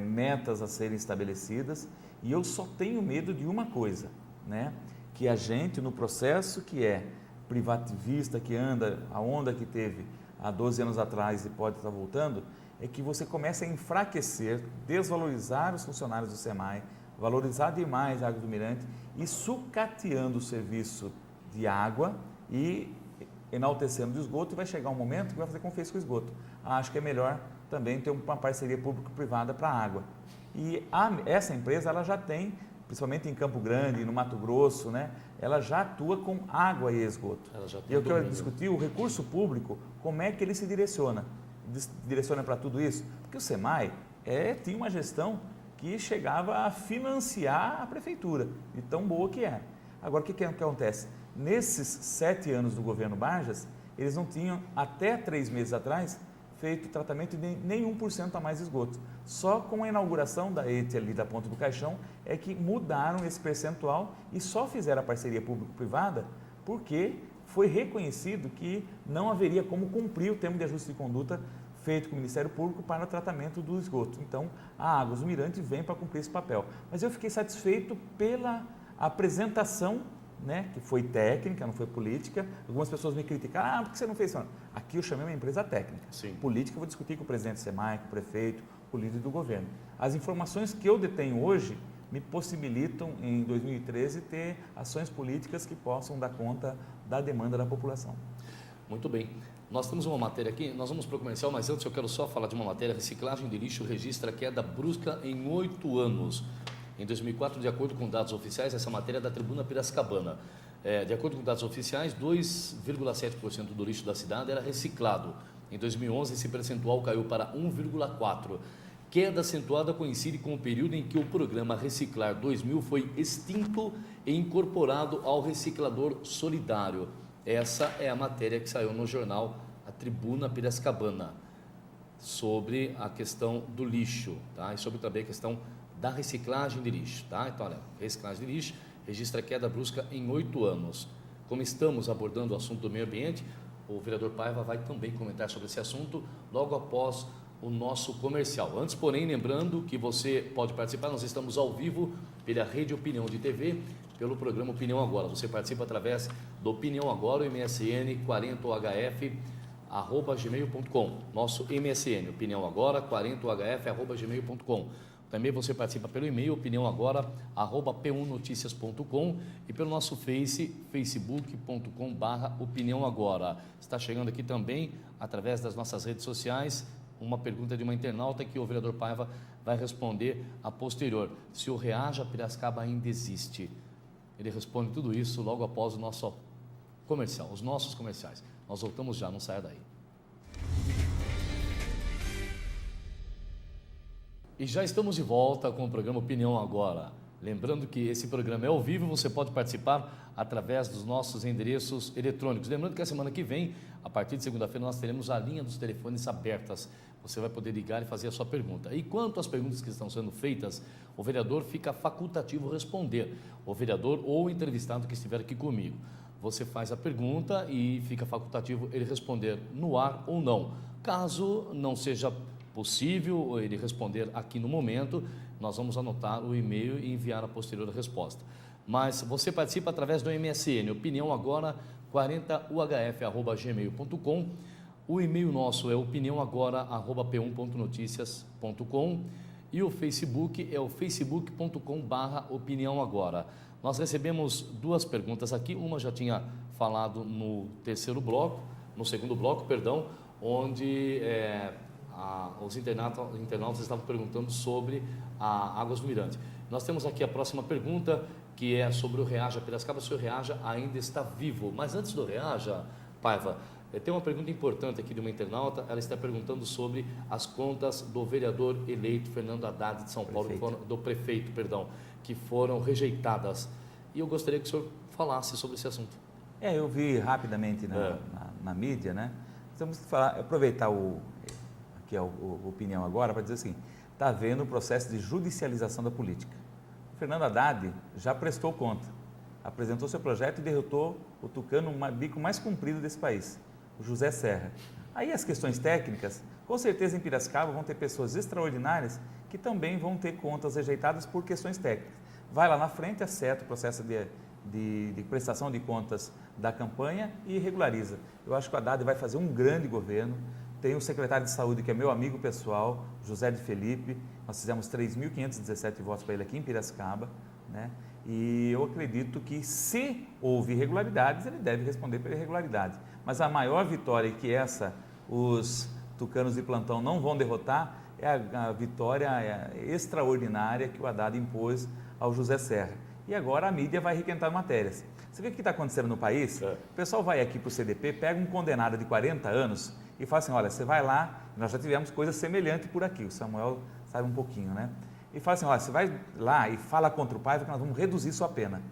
metas a serem estabelecidas, e eu só tenho medo de uma coisa, né, que a gente, no processo que é privativista, que anda, a onda que teve há 12 anos atrás e pode estar voltando, é que você comece a enfraquecer, desvalorizar os funcionários do SEMAI, valorizar demais a Água do Mirante e sucateando o serviço de água e enaltecendo o esgoto, e vai chegar um momento que vai fazer como fez com o esgoto. Acho que é melhor também ter uma parceria público-privada para a água. E essa empresa ela já tem, principalmente em Campo Grande, no Mato Grosso, né, ela já atua com água e esgoto. E eu quero discutir o recurso público, como é que ele se direciona. Direciona para tudo isso? Porque o SEMAI tinha uma gestão que chegava a financiar a prefeitura, de tão boa que é. Agora, o que acontece? Nesses 7 anos do governo Barjas, eles não tinham, até 3 meses atrás, feito tratamento de nem 1% a mais de esgoto. Só com a inauguração da ETE ali da Ponta do Caixão é que mudaram esse percentual e só fizeram a parceria público-privada porque foi reconhecido que não haveria como cumprir o termo de ajuste de conduta feito com o Ministério Público para o tratamento do esgoto. Então, a Águas do Mirante vem para cumprir esse papel. Mas eu fiquei satisfeito pela apresentação, né, que foi técnica, não foi política. Algumas pessoas me criticaram, por que você não fez isso? Aqui eu chamei uma empresa técnica. Sim. Política eu vou discutir com o presidente do SEMAI, com o prefeito, com o líder do governo. As informações que eu detenho hoje me possibilitam, em 2013, ter ações políticas que possam dar conta da demanda da população. Muito bem. Nós temos uma matéria aqui, nós vamos para o comercial, mas antes eu quero só falar de uma matéria. Reciclagem de lixo registra queda brusca em 8 anos. Em 2004, de acordo com dados oficiais, essa matéria é da Tribuna Piracicabana. De acordo com dados oficiais, 2,7% do lixo da cidade era reciclado. Em 2011, esse percentual caiu para 1,4%. Queda acentuada coincide com o período em que o programa Reciclar 2000 foi extinto e incorporado ao reciclador solidário. Essa é a matéria que saiu no jornal A Tribuna Piracicabana, sobre a questão do lixo, tá? E sobre também a questão da reciclagem de lixo, tá? Então, olha, reciclagem de lixo registra queda brusca em 8 anos. Como estamos abordando o assunto do meio ambiente, o vereador Paiva vai também comentar sobre esse assunto logo após o nosso comercial. Antes, porém, lembrando que você pode participar, nós estamos ao vivo pela Rede Opinião de TV, pelo programa Opinião Agora. Você participa através do Opinião Agora, o MSN 40hf@gmail.com. Nosso MSN, Opinião Agora, 40hf@gmail.com. Também você participa pelo e-mail opiniãoagora@p1noticias.com e pelo nosso facebook.com/opiniãoagora. Está chegando aqui também, através das nossas redes sociais, uma pergunta de uma internauta que o vereador Paiva vai responder a posterior. Se o Reaja Piracicaba ainda existe? Ele responde tudo isso logo após o nosso comercial, os nossos comerciais. Nós voltamos já, não saia daí. E já estamos de volta com o programa Opinião Agora. Lembrando que esse programa é ao vivo, você pode participar através dos nossos endereços eletrônicos. Lembrando que a semana que vem, a partir de segunda-feira, nós teremos a linha dos telefones abertas. Você vai poder ligar e fazer a sua pergunta. E quanto às perguntas que estão sendo feitas, o vereador fica facultativo responder. O vereador ou o entrevistado que estiver aqui comigo. Você faz a pergunta e fica facultativo ele responder no ar ou não. Caso não seja possível ele responder aqui no momento, nós vamos anotar o e-mail e enviar a posterior resposta. Mas você participa através do MSN, Opinião Agora, 40uhf@gmail.com. O e-mail nosso é opiniãoagora@p1.noticias.com E o Facebook é o facebook.com/opinião agora. Nós recebemos duas perguntas aqui, uma já tinha falado no segundo bloco, perdão, onde os internautas estavam perguntando sobre a Águas do Mirante. Nós temos aqui a próxima pergunta, que é sobre o Reaja Piracicaba, se o Reaja ainda está vivo. Mas antes do Reaja, Paiva, tem uma pergunta importante aqui de uma internauta, ela está perguntando sobre as contas do vereador eleito Fernando Haddad de São Paulo, do prefeito, que foram rejeitadas. E eu gostaria que o senhor falasse sobre esse assunto. Eu vi rapidamente na mídia, né? Temos que aproveitar aqui a opinião agora para dizer assim, está havendo o processo de judicialização da política. O Fernando Haddad já prestou conta, apresentou seu projeto e derrotou o tucano bico mais comprido desse país, o José Serra. Aí as questões técnicas, com certeza em Piracicaba vão ter pessoas extraordinárias que também vão ter contas rejeitadas por questões técnicas. Vai lá na frente, acerta o processo de prestação de contas da campanha e regulariza. Eu acho que o Haddad vai fazer um grande governo. Tem o secretário de saúde, que é meu amigo pessoal, José de Felipe. Nós fizemos 3.517 votos para ele aqui em Piracicaba, né? E eu acredito que, se houve irregularidades, ele deve responder pela irregularidade. Mas a maior vitória que os tucanos de plantão não vão derrotar é a vitória extraordinária que o Haddad impôs ao José Serra. E agora a mídia vai requentar matérias. Você vê o que está acontecendo no país? O pessoal vai aqui para o CDP, pega um condenado de 40 anos e fala assim, olha, você vai lá, nós já tivemos coisa semelhante por aqui, o Samuel sabe um pouquinho, né? E fala assim, olha, você vai lá e fala contra o Paiva que nós vamos reduzir sua pena.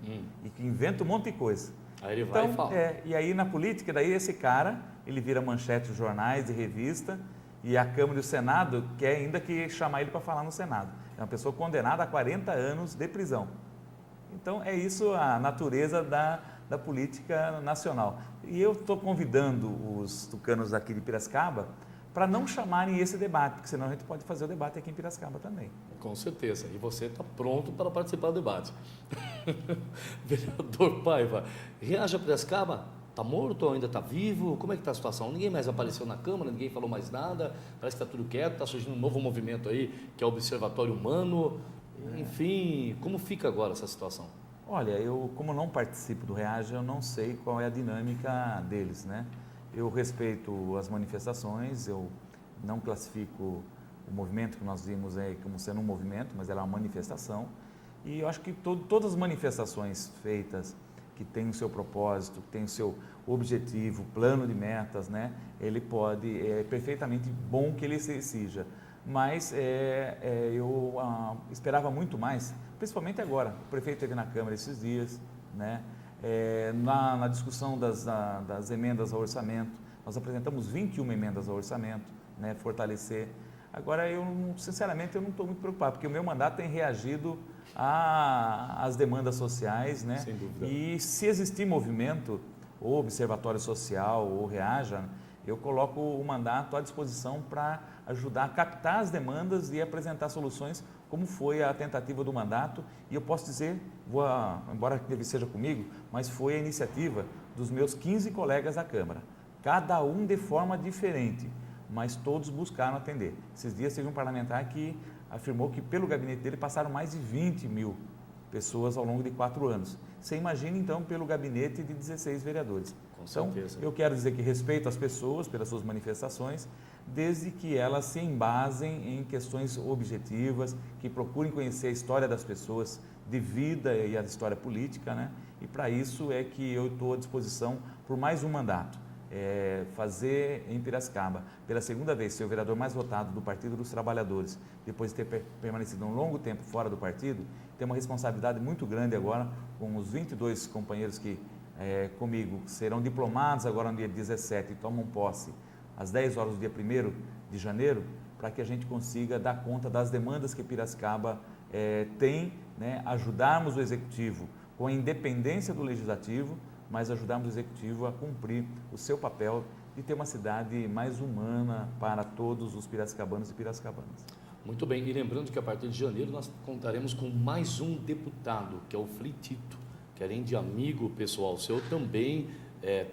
E que inventa um monte de coisa. Aí ele vai e fala. E aí na política, daí esse cara, ele vira manchete de jornais, de revista, e a Câmara e o Senado quer ainda que chamar ele para falar no Senado. É uma pessoa condenada a 40 anos de prisão. Então, é isso a natureza da política nacional. E eu estou convidando os tucanos aqui de Piracicaba para não chamarem esse debate, porque senão a gente pode fazer o debate aqui em Piracicaba também. Com certeza. E você está pronto para participar do debate. Vereador Paiva, Reaja Piracicaba está morto ou ainda está vivo? Como é que está a situação? Ninguém mais apareceu na Câmara, ninguém falou mais nada, parece que está tudo quieto, está surgindo um novo movimento aí, que é o Observatório Humano. Enfim, como fica agora essa situação? Olha, eu como não participo do Reaja, eu não sei qual é a dinâmica deles, né? Eu respeito as manifestações, eu não classifico o movimento que nós vimos aí como sendo um movimento, mas ela é uma manifestação. E eu acho que todas as manifestações feitas que têm o seu propósito, que têm o seu objetivo, plano de metas, né? Ele pode, é perfeitamente bom que ele se exija. Mas eu esperava muito mais, principalmente agora. O prefeito esteve na Câmara esses dias, né? Na discussão das emendas ao orçamento, nós apresentamos 21 emendas ao orçamento, né? Fortalecer. Agora, sinceramente, eu não estou muito preocupado, porque o meu mandato tem reagido às demandas sociais, né? Sem dúvida. E se existir movimento, ou Observatório Social, ou Reaja, eu coloco o mandato à disposição para ajudar a captar as demandas e apresentar soluções, como foi a tentativa do mandato. E eu posso dizer, embora deve seja comigo, mas foi a iniciativa dos meus 15 colegas da Câmara, cada um de forma diferente, mas todos buscaram atender. Esses dias teve um parlamentar que afirmou que pelo gabinete dele passaram mais de 20 mil pessoas ao longo de 4 anos. Você imagina então pelo gabinete de 16 vereadores. Com certeza. Então, eu quero dizer que respeito as pessoas pelas suas manifestações, desde que elas se embasem em questões objetivas, que procurem conhecer a história das pessoas, de vida e a história política, né? E para isso é que eu estou à disposição por mais um mandato. Fazer em Piracicaba, pela segunda vez, ser o vereador mais votado do Partido dos Trabalhadores, depois de ter permanecido um longo tempo fora do partido, tem uma responsabilidade muito grande agora com os 22 companheiros que comigo serão diplomados agora no dia 17 e tomam posse às 10 horas do dia 1º de janeiro, para que a gente consiga dar conta das demandas que Piracicaba tem, né? Ajudarmos o Executivo com a independência do Legislativo, mas ajudarmos o Executivo a cumprir o seu papel de ter uma cidade mais humana para todos os piracicabanos e piracicabanas. Muito bem, e lembrando que a partir de janeiro nós contaremos com mais um deputado, que é o Frei Tito, que além de amigo pessoal seu, também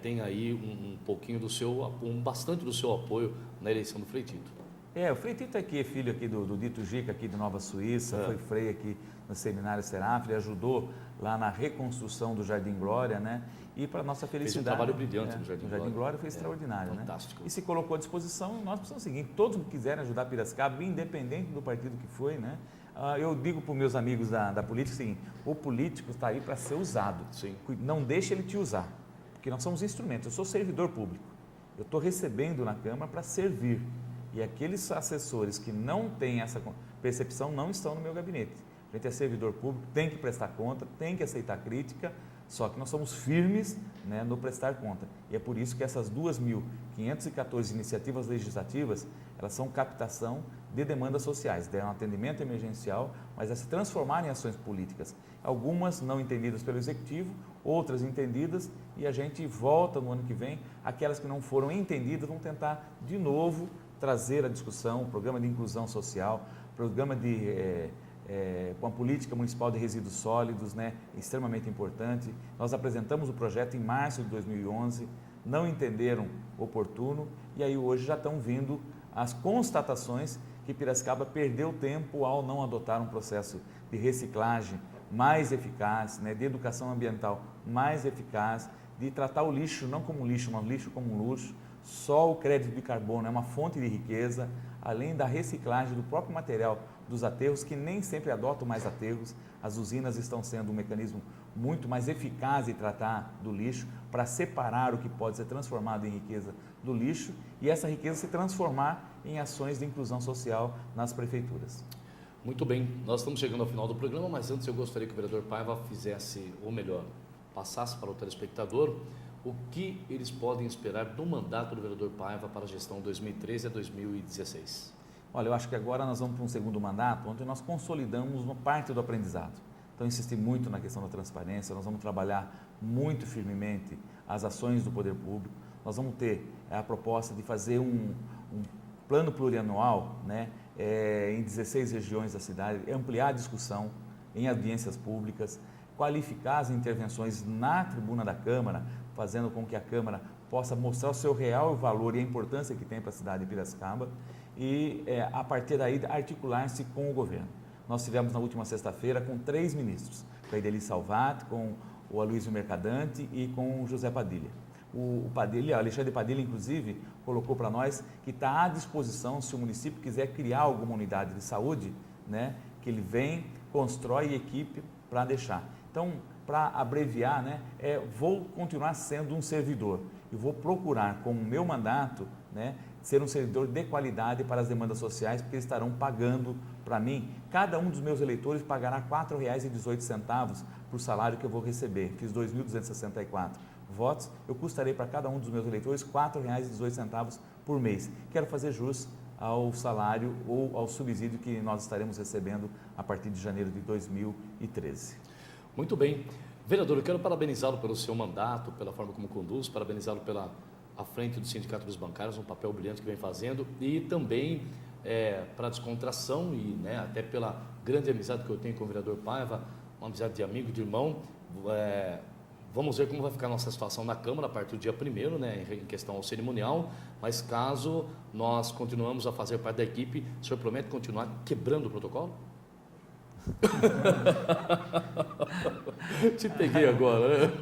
tem aí um pouquinho do seu, bastante do seu apoio na eleição do Frei Tito. O Frei Tito aqui é filho aqui do Dito Gica, aqui de Nova Suíça, foi frei aqui no Seminário Seraf, ele ajudou lá na reconstrução do Jardim Glória, né? E para nossa felicidade... Fez um trabalho brilhante no Jardim Glória. O Jardim Glória foi extraordinário, fantástico. Né? E se colocou à disposição, nós precisamos seguir. Todos que quiserem ajudar Piracicaba, independente do partido que foi, né? Eu digo para os meus amigos da política o seguinte, o político está aí para ser usado. Sim. Não deixe ele te usar, porque nós somos instrumentos. Eu sou servidor público, eu estou recebendo na Câmara para servir. E aqueles assessores que não têm essa percepção não estão no meu gabinete. A gente é servidor público, tem que prestar conta, tem que aceitar crítica, só que nós somos firmes, né, no prestar conta. E é por isso que essas 2.514 iniciativas legislativas, elas são captação de demandas sociais, de um atendimento emergencial, mas a se transformar em ações políticas. Algumas não entendidas pelo Executivo, outras entendidas, e a gente volta no ano que vem, aquelas que não foram entendidas vão tentar de novo trazer a discussão, o programa de inclusão social, programa com a política municipal de resíduos sólidos, né, extremamente importante. Nós apresentamos o projeto em março de 2011, não entenderam oportuno e aí hoje já estão vindo as constatações que Piracicaba perdeu tempo ao não adotar um processo de reciclagem mais eficaz, né, de educação ambiental mais eficaz, de tratar o lixo não como lixo, mas lixo como um luxo. Só o crédito de carbono é uma fonte de riqueza, além da reciclagem do próprio material dos aterros, que nem sempre adotam mais aterros. As usinas estão sendo um mecanismo muito mais eficaz de tratar do lixo, para separar o que pode ser transformado em riqueza do lixo e essa riqueza se transformar em ações de inclusão social nas prefeituras. Muito bem, nós estamos chegando ao final do programa, mas antes eu gostaria que o vereador Paiva fizesse, ou melhor, passasse para o telespectador o que eles podem esperar do mandato do vereador Paiva para a gestão 2013 a 2016. Olha, eu acho que agora nós vamos para um segundo mandato, onde nós consolidamos uma parte do aprendizado. Então, insisti muito na questão da transparência, nós vamos trabalhar muito firmemente as ações do poder público, nós vamos ter a proposta de fazer um plano plurianual, né, em 16 regiões da cidade, ampliar a discussão em audiências públicas, qualificar as intervenções na tribuna da Câmara, fazendo com que a Câmara possa mostrar o seu real valor e a importância que tem para a cidade de Piracicaba e, a partir daí, articular-se com o governo. Nós tivemos na última sexta-feira com 3 ministros, com a Ideli Salvat, com o Aloysio Mercadante e com o José Padilha. O Padilha, Alexandre Padilha, inclusive, colocou para nós que está à disposição, se o município quiser criar alguma unidade de saúde, né, que ele vem, constrói equipe para deixar. Então, para abreviar, né, vou continuar sendo um servidor e vou procurar, com o meu mandato, né, ser um servidor de qualidade para as demandas sociais, porque eles estarão pagando para mim. Cada um dos meus eleitores pagará R$ 4,18 por salário que eu vou receber. Fiz 2.264 votos, eu custarei para cada um dos meus eleitores R$ 4,18 por mês. Quero fazer jus ao salário ou ao subsídio que nós estaremos recebendo a partir de janeiro de 2013. Muito bem. Vereador, eu quero parabenizá-lo pelo seu mandato, pela forma como conduz, parabenizá-lo pela à frente do Sindicato dos Bancários, um papel brilhante que vem fazendo, e também para a descontração e, né, até pela grande amizade que eu tenho com o vereador Paiva, uma amizade de amigo, de irmão. Vamos ver como vai ficar a nossa situação na Câmara a partir do dia 1º, né, em questão ao cerimonial, mas caso nós continuamos a fazer parte da equipe, o senhor promete continuar quebrando o protocolo? Te peguei agora, né?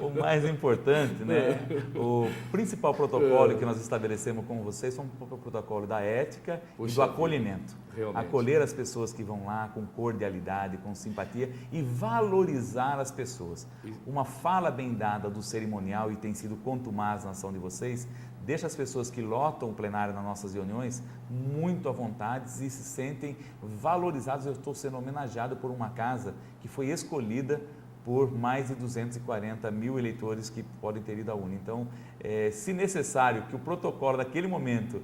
O mais importante, né? O principal protocolo que nós estabelecemos com vocês foi o protocolo da ética e do acolhimento. Realmente. Acolher as pessoas que vão lá com cordialidade, com simpatia e valorizar as pessoas. Uma fala bem dada do cerimonial, e tem sido contumaz na ação de vocês, deixa as pessoas que lotam o plenário nas nossas reuniões muito à vontade e se sentem valorizados. Eu estou sendo homenageado por uma casa que foi escolhida por mais de 240 mil eleitores que podem ter ido à urna. Então, se necessário que o protocolo daquele momento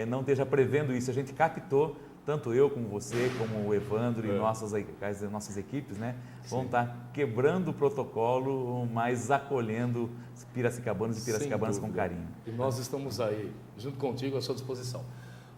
não esteja prevendo isso, a gente captou, tanto eu como você, como o Evandro e nossas equipes, né, vão estar quebrando o protocolo, mas acolhendo piracicabanos e piracicabanas com carinho. E nós estamos aí, junto contigo, à sua disposição.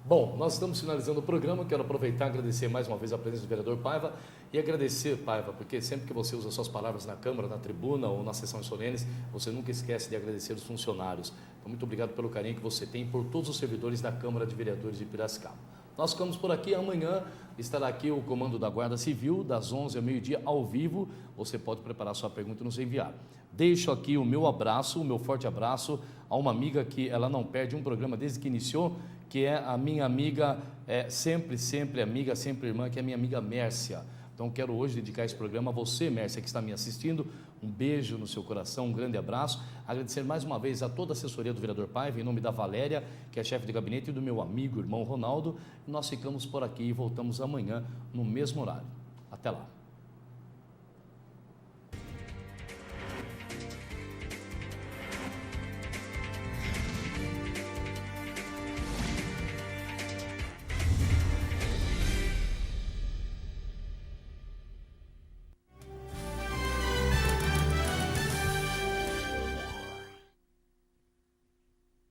Bom, nós estamos finalizando o programa, quero aproveitar e agradecer mais uma vez a presença do vereador Paiva e agradecer, Paiva, porque sempre que você usa suas palavras na Câmara, na tribuna ou nas sessões solenes, você nunca esquece de agradecer os funcionários. Então, muito obrigado pelo carinho que você tem por todos os servidores da Câmara de Vereadores de Piracicaba. Nós ficamos por aqui, amanhã estará aqui o comando da Guarda Civil, das 11 ao meio-dia, ao vivo, você pode preparar sua pergunta e nos enviar. Deixo aqui o meu abraço, o meu forte abraço a uma amiga que ela não perde um programa desde que iniciou, que é a minha amiga, sempre amiga, sempre irmã, que é a minha amiga Mércia. Então, quero hoje dedicar esse programa a você, Mércia, que está me assistindo. Um beijo no seu coração, um grande abraço. Agradecer mais uma vez a toda a assessoria do vereador Paiva, em nome da Valéria, que é chefe de gabinete, e do meu amigo, irmão Ronaldo. Nós ficamos por aqui e voltamos amanhã no mesmo horário. Até lá.